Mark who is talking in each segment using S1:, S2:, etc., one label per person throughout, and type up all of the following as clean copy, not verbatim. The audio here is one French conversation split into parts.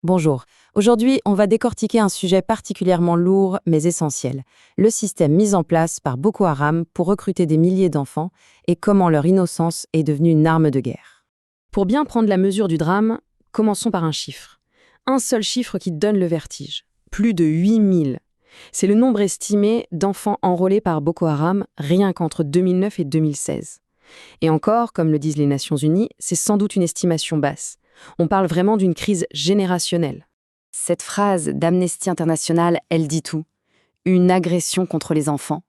S1: Bonjour. Aujourd'hui, on va décortiquer un sujet particulièrement lourd mais essentiel, le système mis en place par Boko Haram pour recruter des milliers d'enfants et comment leur innocence est devenue une arme de guerre. Pour bien prendre la mesure du drame, commençons par un chiffre. Un seul chiffre qui donne le vertige. Plus de 8000. C'est le nombre estimé d'enfants enrôlés par Boko Haram rien qu'entre 2009 et 2016. Et encore, comme le disent les Nations Unies, c'est sans doute une estimation basse. On parle vraiment d'une crise générationnelle. Cette phrase d'Amnesty International, elle dit tout. Une agression contre les enfants.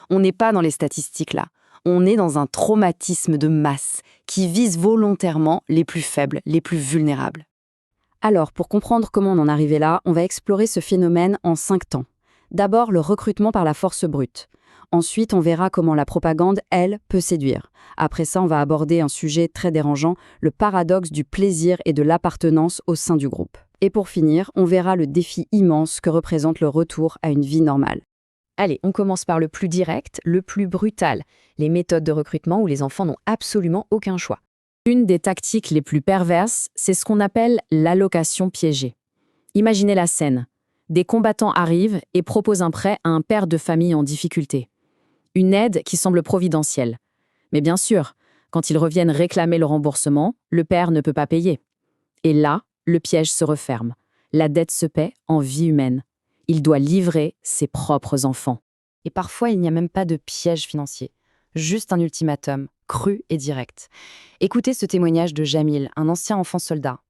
S1: On n'est pas dans les statistiques là. On est dans un traumatisme de masse qui vise volontairement les plus faibles, les plus vulnérables. Alors, pour comprendre comment on en est arrivé là, on va explorer ce phénomène en 5 temps. D'abord, le recrutement par la force brute. Ensuite, on verra comment la propagande, elle, peut séduire. Après ça, on va aborder un sujet très dérangeant, le paradoxe du plaisir et de l'appartenance au sein du groupe. Et pour finir, on verra le défi immense que représente le retour à une vie normale. Allez, on commence par le plus direct, le plus brutal, les méthodes de recrutement où les enfants n'ont absolument aucun choix. Une des tactiques les plus perverses, c'est ce qu'on appelle l'allocation piégée. Imaginez la scène. Des combattants arrivent et proposent un prêt à un père de famille en difficulté. Une aide qui semble providentielle. Mais bien sûr, quand ils reviennent réclamer le remboursement, le père ne peut pas payer. Et là, le piège se referme. La dette se paie en vie humaine. Il doit livrer ses propres enfants. Et parfois, il n'y a même pas de piège financier. Juste un ultimatum, cru et direct. Écoutez ce témoignage de Jamil, un ancien enfant soldat.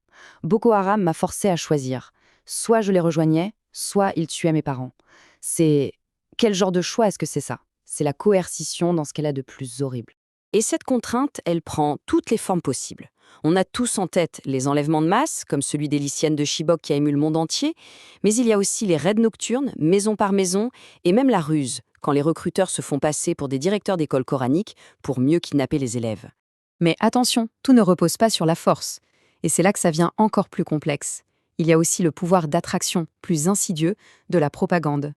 S1: Boko Haram m'a forcé à choisir. Soit je les rejoignais, soit ils tuaient mes parents. C'est... Quel genre de choix est-ce que c'est ça ? C'est la coercition dans ce qu'elle a de plus horrible. Et cette contrainte, elle prend toutes les formes possibles. On a tous en tête les enlèvements de masse, comme celui des lycéennes de Chibok qui a ému le monde entier, mais il y a aussi les raids nocturnes, maison par maison, et même la ruse, quand les recruteurs se font passer pour des directeurs d'école coranique pour mieux kidnapper les élèves. Mais attention, tout ne repose pas sur la force. Et c'est là que ça devient encore plus complexe. Il y a aussi le pouvoir d'attraction, plus insidieux, de la propagande.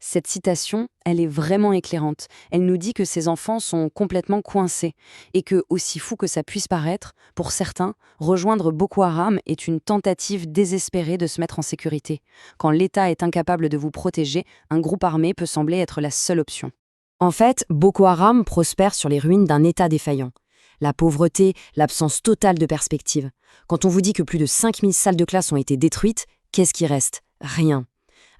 S1: Cette citation, elle est vraiment éclairante. Elle nous dit que ces enfants sont complètement coincés et que, aussi fou que ça puisse paraître, pour certains, rejoindre Boko Haram est une tentative désespérée de se mettre en sécurité. Quand l'État est incapable de vous protéger, un groupe armé peut sembler être la seule option. En fait, Boko Haram prospère sur les ruines d'un État défaillant. La pauvreté, l'absence totale de perspective. Quand on vous dit que plus de 5000 salles de classe ont été détruites, qu'est-ce qui reste ? Rien.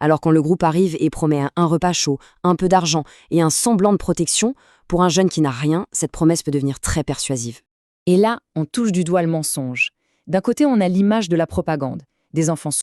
S1: Alors quand le groupe arrive et promet un repas chaud, un peu d'argent et un semblant de protection, pour un jeune qui n'a rien, cette promesse peut devenir très persuasive. Et là, on touche du doigt le mensonge. D'un côté, on a l'image de la propagande, des enfants